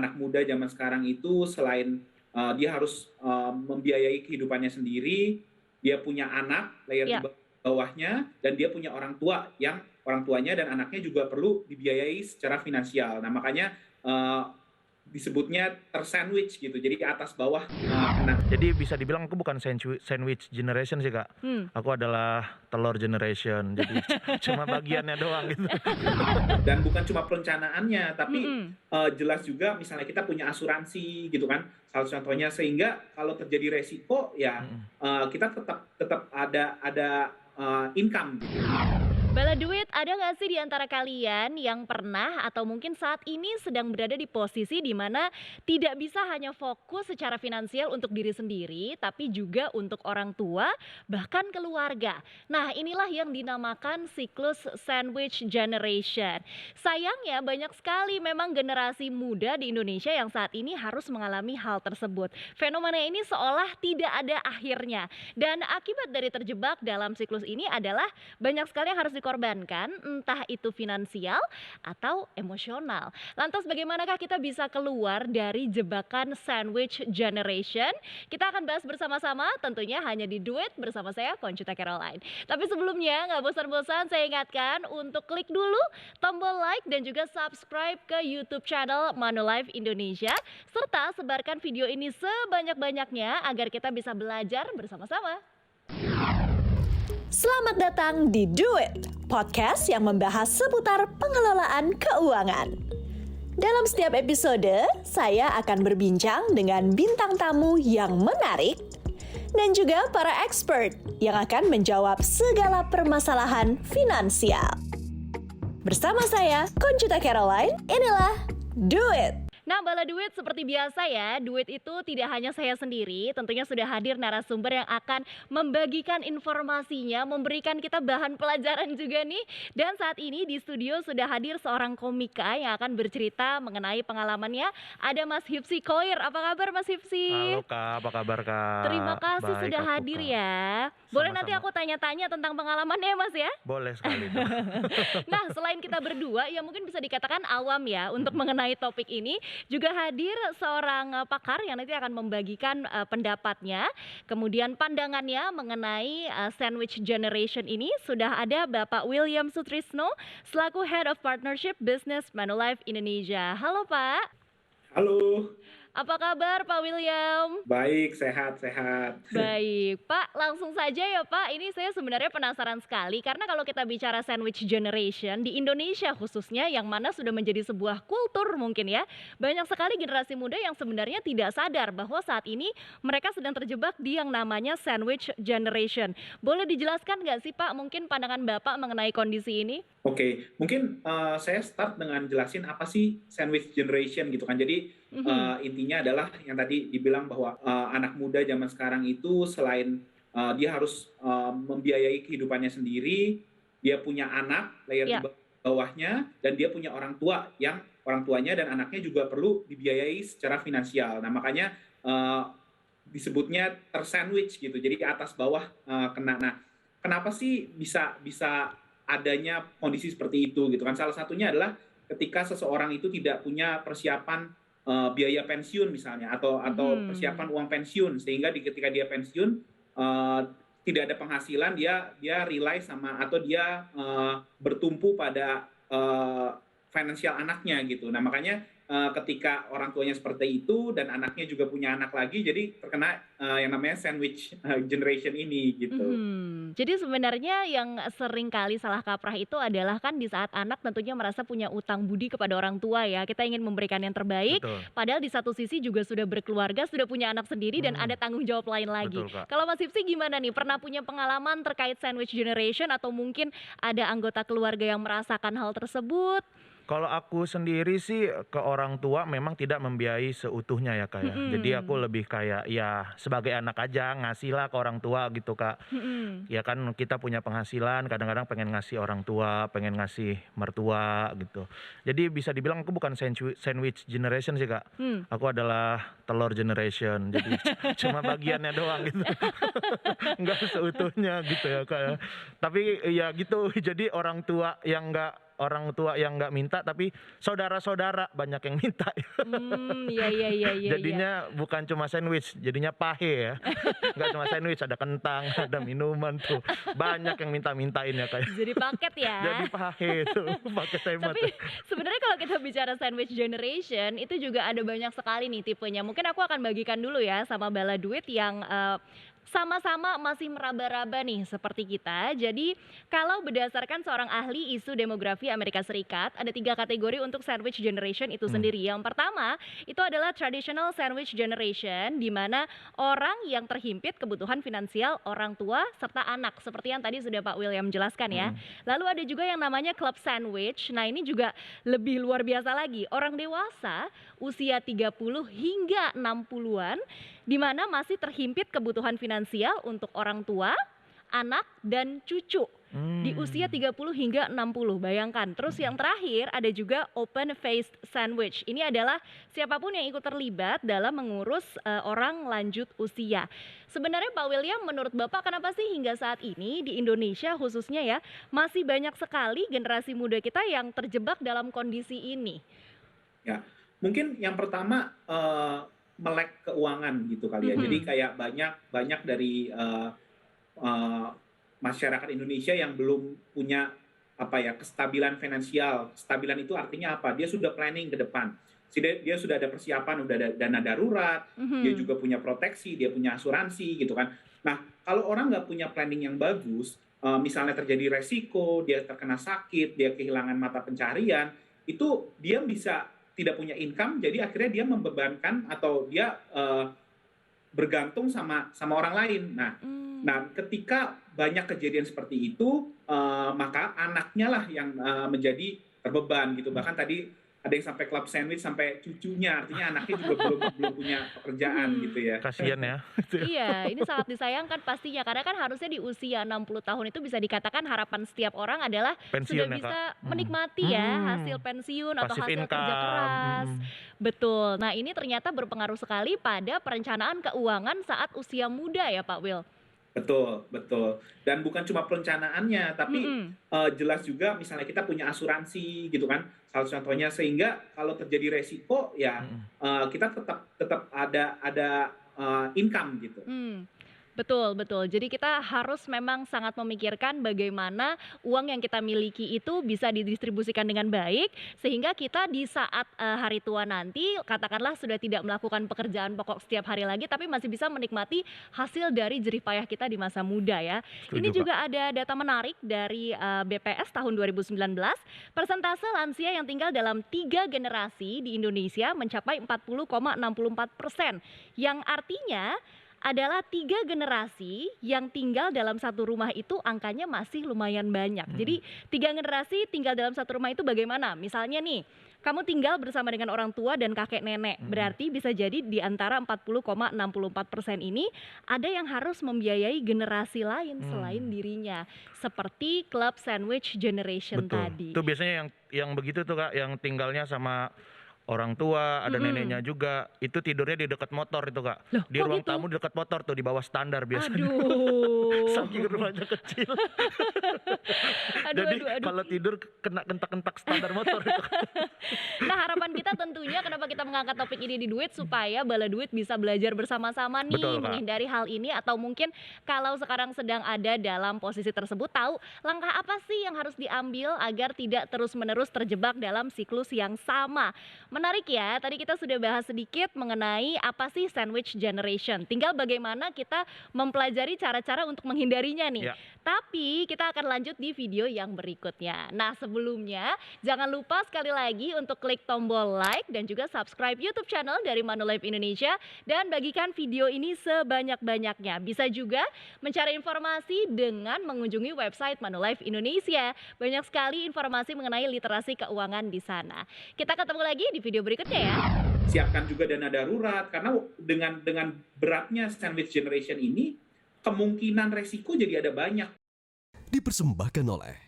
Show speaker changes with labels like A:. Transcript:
A: anak muda zaman sekarang itu selain dia harus membiayai kehidupannya sendiri, dia punya anak layer di
B: Ya.
A: bawahnya, dan dia punya orang tua yang orang tuanya dan anaknya juga perlu dibiayai secara finansial. Nah makanya disebutnya tersandwich gitu, jadi atas bawah kena.
C: Jadi bisa dibilang aku bukan sandwich generation sih Kak. Aku adalah telur generation. Jadi cuma bagiannya doang gitu.
A: Dan bukan cuma perencanaannya, tapi
B: Mm-mm.
A: jelas juga misalnya kita punya asuransi gitu kan, salah contohnya, sehingga kalau terjadi resiko ya kita tetap ada income gitu.
B: Bala duit, ada nggak sih di antara kalian yang pernah atau mungkin saat ini sedang berada di posisi di mana tidak bisa hanya fokus secara finansial untuk diri sendiri, tapi juga untuk orang tua, bahkan keluarga. Nah, inilah yang dinamakan siklus sandwich generation. Sayangnya banyak sekali memang generasi muda di Indonesia yang saat ini harus mengalami hal tersebut. Fenomena ini seolah tidak ada akhirnya. Dan akibat dari terjebak dalam siklus ini adalah banyak sekali yang harus dikorbankan, entah itu finansial atau emosional. Lantas bagaimanakah kita bisa keluar dari jebakan sandwich generation? Kita akan bahas bersama-sama tentunya hanya di Do It bersama saya, Conchita Caroline. Tapi sebelumnya nggak bosan-bosan saya ingatkan untuk klik dulu tombol like dan juga subscribe ke YouTube channel Manulife Indonesia, serta sebarkan video ini sebanyak-banyaknya agar kita bisa belajar bersama-sama.
D: Selamat datang di Do It, podcast yang membahas seputar pengelolaan keuangan. Dalam setiap episode, saya akan berbincang dengan bintang tamu yang menarik dan juga para expert yang akan menjawab segala permasalahan finansial. Bersama saya, Conchita Caroline, inilah Do It.
B: Nah, Bala Duit seperti biasa ya, Duit itu tidak hanya saya sendiri, tentunya sudah hadir narasumber yang akan membagikan informasinya, memberikan kita bahan pelajaran juga nih. Dan saat ini di studio sudah hadir seorang komika yang akan bercerita mengenai pengalamannya. Ada Mas Hipsi Koir. Apa kabar Mas Hipsi?
C: Halo Kak, apa kabar Kak?
B: Terima kasih
C: Baik,
B: sudah
C: aku,
B: hadir
C: Kak.
B: ya. Boleh
C: Sama-sama.
B: nanti aku tanya-tanya tentang pengalamannya ya Mas ya?
C: Boleh sekali Kak.
B: Nah, selain kita berdua yang mungkin bisa dikatakan awam ya untuk mengenai topik ini, juga hadir seorang pakar yang nanti akan membagikan pendapatnya, kemudian pandangannya mengenai sandwich generation ini. Sudah ada Bapak William Sutrisno selaku Head of Partnership Business Manulife Indonesia. Halo Pak.
A: Halo,
B: Apa kabar Pak William?
A: baik, sehat.
B: Baik, Pak, langsung saja ya Pak. Ini saya sebenarnya penasaran sekali karena kalau kita bicara sandwich generation di Indonesia khususnya yang mana sudah menjadi sebuah kultur mungkin ya. Banyak sekali generasi muda yang sebenarnya tidak sadar bahwa saat ini mereka sedang terjebak di yang namanya sandwich generation. Boleh dijelaskan nggak sih Pak mungkin pandangan Bapak mengenai kondisi ini?
A: Oke, mungkin saya start dengan jelasin apa sih sandwich generation gitu kan. Jadi intinya adalah yang tadi dibilang bahwa anak muda zaman sekarang itu selain dia harus membiayai kehidupannya sendiri, dia punya anak layer di bawahnya, dan dia punya orang tua yang orang tuanya dan anaknya juga perlu dibiayai secara finansial. Nah makanya disebutnya tersandwich gitu, jadi atas bawah kena. Nah kenapa sih bisa adanya kondisi seperti itu gitu kan? Salah satunya adalah ketika seseorang itu tidak punya persiapan biaya pensiun misalnya atau persiapan uang pensiun, sehingga ketika dia pensiun tidak ada penghasilan, dia rely sama atau dia bertumpu pada finansial anaknya gitu. Nah makanya ketika orang tuanya seperti itu dan anaknya juga punya anak lagi, jadi terkena yang namanya sandwich generation ini gitu.
B: Jadi sebenarnya yang sering kali salah kaprah itu adalah kan di saat anak tentunya merasa punya utang budi kepada orang tua ya. Kita ingin memberikan yang terbaik,
C: Betul.
B: padahal di satu sisi juga sudah berkeluarga, sudah punya anak sendiri dan ada tanggung jawab lain lagi.
C: Betul, Kak.
B: Kalau Mas Hipsi gimana nih? Pernah punya pengalaman terkait sandwich generation atau mungkin ada anggota keluarga yang merasakan hal tersebut?
C: Kalau aku sendiri sih ke orang tua memang tidak membiayai seutuhnya ya Kak ya. Jadi aku lebih kayak ya sebagai anak aja ngasih lah ke orang tua gitu Kak. Ya kan kita punya penghasilan, kadang-kadang pengen ngasih orang tua, pengen ngasih mertua gitu. Jadi bisa dibilang aku bukan sandwich generation sih Kak. Aku adalah telur generation. Jadi cuma bagiannya doang gitu. Enggak seutuhnya gitu ya Kak ya. Tapi ya gitu, jadi orang tua yang enggak orang tua yang nggak minta, tapi saudara-saudara banyak yang minta.
B: Iya.
C: Jadinya bukan cuma sandwich, jadinya pahe ya. Nggak cuma sandwich, ada kentang, ada minuman tuh. Banyak yang minta-mintain ya kayak.
B: Jadi paket ya.
C: Jadi pahe tuh, paket hemat.
B: Tapi sebenarnya kalau kita bicara sandwich generation itu juga ada banyak sekali nih tipenya. Mungkin aku akan bagikan dulu ya sama Bala Duit yang sama-sama masih meraba-raba nih seperti kita. Jadi kalau berdasarkan seorang ahli isu demografi Amerika Serikat, ada 3 kategori untuk sandwich generation itu sendiri. Yang pertama itu adalah traditional sandwich generation, di mana orang yang terhimpit kebutuhan finansial orang tua serta anak, seperti yang tadi sudah Pak William jelaskan ya. Lalu ada juga yang namanya club sandwich. Nah ini juga lebih luar biasa lagi, orang dewasa usia 30 hingga 60-an di mana masih terhimpit kebutuhan finansial untuk orang tua, anak, dan cucu di usia 30 hingga 60. Bayangkan. Terus yang terakhir ada juga open faced sandwich. Ini adalah siapapun yang ikut terlibat dalam mengurus orang lanjut usia. Sebenarnya Pak William, menurut Bapak kenapa sih hingga saat ini di Indonesia khususnya ya masih banyak sekali generasi muda kita yang terjebak dalam kondisi ini?
A: Ya, mungkin yang pertama melek keuangan gitu kali ya. Jadi kayak banyak dari masyarakat Indonesia yang belum punya kestabilan finansial. Kestabilan itu artinya apa? Dia sudah planning ke depan. Dia sudah ada persiapan, udah ada dana darurat, dia juga punya proteksi, dia punya asuransi gitu kan. Nah, kalau orang nggak punya planning yang bagus, misalnya terjadi resiko, dia terkena sakit, dia kehilangan mata pencaharian, itu dia bisa tidak punya income, jadi akhirnya dia membebankan atau dia bergantung sama orang lain. Nah, ketika banyak kejadian seperti itu, maka anaknya lah yang menjadi terbeban gitu. Bahkan tadi ada yang sampai club sandwich sampai cucunya, artinya anaknya juga belum punya pekerjaan gitu ya.
C: Kasian ya.
B: Iya, ini sangat disayangkan pastinya karena kan harusnya di usia 60 tahun itu bisa dikatakan harapan setiap orang adalah
C: Pensiun
B: sudah
C: ya,
B: bisa
C: Kak.
B: menikmati ya hasil pensiun atau
C: Passive
B: hasil kerja
C: income.
B: keras. Betul. Nah, ini ternyata berpengaruh sekali pada perencanaan keuangan saat usia muda ya, Pak Will.
A: Betul. Dan bukan cuma perencanaannya, tapi jelas juga misalnya kita punya asuransi gitu kan, salah contohnya, sehingga kalau terjadi resiko ya kita tetap ada income gitu.
B: Betul. Jadi kita harus memang sangat memikirkan bagaimana uang yang kita miliki itu bisa didistribusikan dengan baik sehingga kita di saat hari tua nanti katakanlah sudah tidak melakukan pekerjaan pokok setiap hari lagi tapi masih bisa menikmati hasil dari jerih payah kita di masa muda ya.
C: Setuju,
B: Ini
C: Pak.
B: juga ada data menarik dari BPS tahun 2019. Persentase lansia yang tinggal dalam 3 generasi di Indonesia mencapai 40,64%, yang artinya adalah 3 generasi yang tinggal dalam satu rumah itu angkanya masih lumayan banyak. Jadi 3 generasi tinggal dalam satu rumah itu bagaimana? Misalnya nih, kamu tinggal bersama dengan orang tua dan kakek nenek. Berarti bisa jadi di antara 40,64% ini ada yang harus membiayai generasi lain selain dirinya. Seperti club sandwich generation tadi.
C: Itu biasanya yang begitu tuh Kak, yang tinggalnya sama orang tua, ada neneknya juga, itu tidurnya di dekat motor itu Kak.
B: Loh,
C: Di
B: kok
C: ruang
B: gitu?
C: tamu di dekat motor tuh, di bawah standar biasanya.
B: Aduh.
C: Saking rumahnya kecil. Jadi kalau tidur kena kentak-kentak standar motor itu.
B: Nah, harapan kita tentunya kenapa kita mengangkat topik ini di Duit supaya Bala Duit bisa belajar bersama-sama nih,
C: Betul, Kak.
B: menghindari hal ini, atau mungkin kalau sekarang sedang ada dalam posisi tersebut tahu langkah apa sih yang harus diambil agar tidak terus-menerus terjebak dalam siklus yang sama. Menarik ya, tadi kita sudah bahas sedikit mengenai apa sih sandwich generation. Tinggal bagaimana kita mempelajari cara-cara untuk menghindarinya nih.
C: Ya.
B: Tapi kita akan lanjut di video yang berikutnya. Nah, sebelumnya jangan lupa sekali lagi untuk klik tombol like dan juga subscribe YouTube channel dari Manulife Indonesia dan bagikan video ini sebanyak-banyaknya. Bisa juga mencari informasi dengan mengunjungi website Manulife Indonesia. Banyak sekali informasi mengenai literasi keuangan di sana. Kita ketemu lagi di video berikutnya ya.
A: Siapkan juga dana darurat, karena dengan beratnya sandwich generation ini, kemungkinan resiko jadi ada banyak.
E: Dipersembahkan oleh